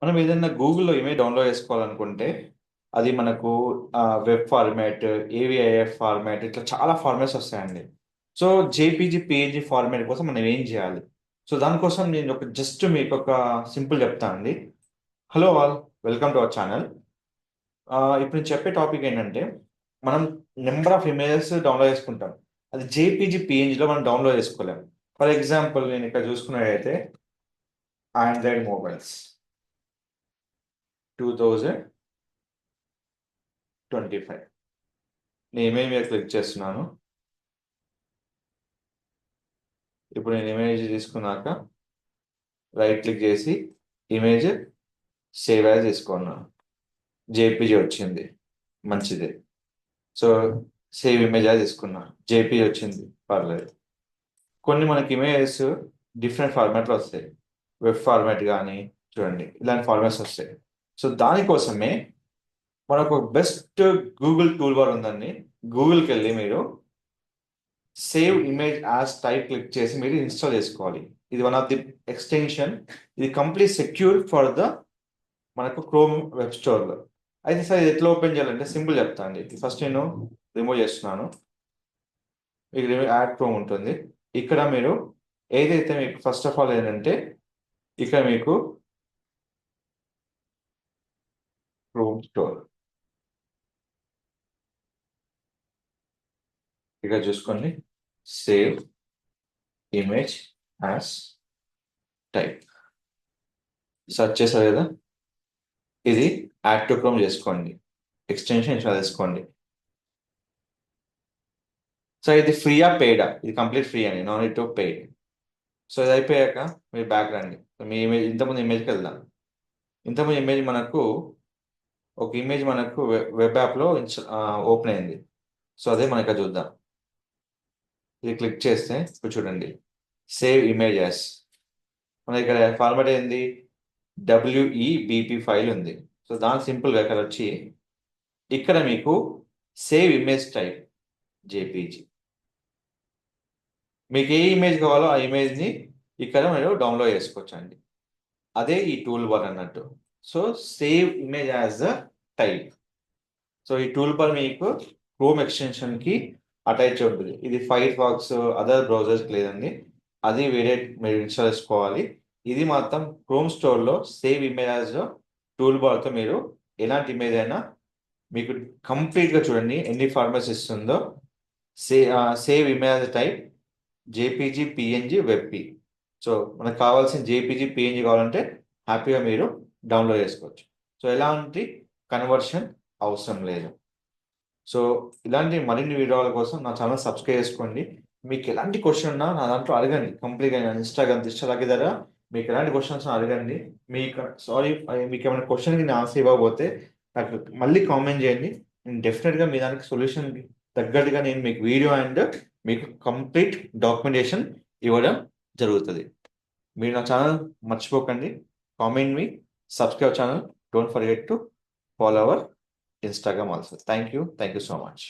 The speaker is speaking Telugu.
మనం ఏదైనా గూగుల్‌లో ఇమేజ్ డౌన్‌లోడ్ చేసుకోవాలనుకుంటే, అది మనకు వెబ్ ఫార్మాట్, ఏవిఐఎఫ్ ఫార్మాట్ ఇట్లా చాలా ఫార్మాట్స్ వస్తాయండి. సో, జేపీజీ, పీఎన్జీ ఫార్మాట్ కోసం మనం ఏం చేయాలి? సో, దానికోసం నేను జస్ట్ మీకొక సింపుల్ చెప్తానండి. Hello all, welcome to our channel. ఇప్పుడు నేను చెప్పే టాపిక్ ఏంటంటే, మనం నంబర్ ఆఫ్ ఇమేజెస్ డౌన్‌లోడ్ చేసుకుంటాం. అది జేపీజీ, పీఎన్జీలో మనం డౌన్‌లోడ్ చేసుకోలేం. ఫర్ ఎగ్జాంపుల్ నేను ఇక్కడ చూసుకున్నట్టయితే ఆండ్రాయిడ్ మొబైల్స్ 2025 నేను ఇమేజ్ మీద క్లిక్ చేస్తున్నాను. ఇప్పుడు నేను ఇమేజ్ తీసుకున్నాక రైట్ క్లిక్ చేసి ఇమేజ్ సేవ్ యాజ్ తీసుకున్నాను. జేపీజీ వచ్చింది, మంచిది. సో సేవ్ ఇమేజ్ యాజ్ తీసుకున్నా, జేపీజీ వచ్చింది, పర్లేదు. కొన్ని మనకి ఇమేజెస్ డిఫరెంట్ ఫార్మాట్లో వస్తాయి. వెబ్ ఫార్మాట్ కానీ చూడండి, ఇలాంటి ఫార్మాట్స్ వస్తాయి. సో దానికోసమే మనకు బెస్ట్ గూగుల్ టూల్ బార్ ఉందండి. గూగుల్కి వెళ్ళి మీరు save image as type click చేసి మీరు ఇన్స్టాల్ చేసుకోవాలి. ఇది వన్ ఆఫ్ ది ఎక్స్టెన్షన్. ఇది కంప్లీట్ సెక్యూర్ ఫర్ ద మనకు క్రోమ్ వెబ్ స్టోర్లో. అయితే సార్ ఇది ఎట్లా ఓపెన్ చేయాలంటే సింపుల్ చెప్తా అండి. ఫస్ట్ నేను రిమూవ్ చేస్తున్నాను. మీకు యాడ్ క్రోమ్ ఉంటుంది. ఇక్కడ మీరు ఏదైతే మీకు ఫస్ట్ ఆఫ్ ఆల్ ఏంటంటే, ఇక్కడ మీకు క్రోమ్ స్టోర్ ఇక్కడ చూసుకోండి. Save image as type search చేశారు కదా, ఇది యాడ్ టు క్రోమ్ చేసుకోండి. ఎక్స్టెన్షన్ ఇన్స్టాల్ చేసుకోండి. సో ఇది ఫ్రీయా పెయిడా? ఇది కంప్లీట్ ఫ్రీ అండి, no need to pay. So ఇది అయిపోయాక మీరు బ్యాక్ రండి. మీ ఇమేజ్ ఇంతకుముందు ఇమేజ్కి వెళ్దాం. ఇంతకుముందు ఇమేజ్ మనకు ఒక ఇమేజ్ మనకు వెబ్ యాప్లో ఓపెన్ అయింది. సో అదే మనం ఇక్కడ చూద్దాం. ఇది క్లిక్ చేస్తే ఇప్పుడు చూడండి, సేవ్ ఇమేజ్ యాస్. మన ఇక్కడ ఫార్మాట్ ఏంది, డబ్ల్యూఈబిపి ఫైల్ ఉంది. సో దాని సింపుల్గా ఇక్కడ వచ్చి ఇక్కడ మీకు సేవ్ ఇమేజ్ టైప్ జేపీజీ. మీకు ఏ ఇమేజ్ కావాలో ఆ ఇమేజ్ని ఇక్కడ మీరు డౌన్లోడ్ చేసుకోవచ్చు అండి. అదే ఈ టూల్ బార్ అన్నట్టు. So save image as a type. So ఈ టూల్ బార్ మీకు క్రోమ్ ఎక్స్టెన్షన్కి అటాచ్ ఉంటుంది. ఇది ఫైర్ ఫాక్స్ అదర్ బ్రౌజర్స్కి లేదండి. అది వేరే మీరు ఇన్స్టాల్ చేసుకోవాలి. ఇది మాత్రం క్రోమ్ స్టోర్లో సేవ్ ఇమేజ్ యాజ్ టూల్ బార్తో మీరు ఎలాంటి ఇమేజ్ అయినా మీకు కంప్లీట్గా చూడండి ఎన్ని ఫార్మాట్స్ ఇస్తుందో. Save image type JPG, PNG, WebP. So మనకు కావాల్సిన జేపీజీ, పిఎన్జీ కావాలంటే హ్యాపీగా మీరు డౌన్లోడ్ చేసుకోవచ్చు. సో ఎలాంటి కన్వర్షన్ అవసరం లేదు. సో ఇలాంటి మరిన్ని వీడియోల కోసం నా ఛానల్ సబ్స్క్రైబ్ చేసుకోండి. మీకు ఎలాంటి క్వశ్చన్ ఉన్నా నా దాంట్లో అడగండి. కంప్లీట్గా ఇన్స్టాగ్రామ్ దిష్టలాగే ద్వారా మీకు ఎలాంటి క్వశ్చన్స్ అడగండి. మీకు మీకు ఏమైనా క్వశ్చన్కి నేను ఆన్సర్ ఇవ్వకపోతే నాకు మళ్ళీ కామెంట్ చేయండి. నేను డెఫినెట్గా మీ దానికి సొల్యూషన్ తగ్గట్టుగా నేను మీకు వీడియో అండ్ మీకు కంప్లీట్ డాక్యుమెంటేషన్ ఇవ్వడం జరుగుతుంది. మీరు నా ఛానల్ మర్చిపోకండి. Comment me, subscribe channel. Don't forget to follow our Instagram also. Thank you. Thank you so much.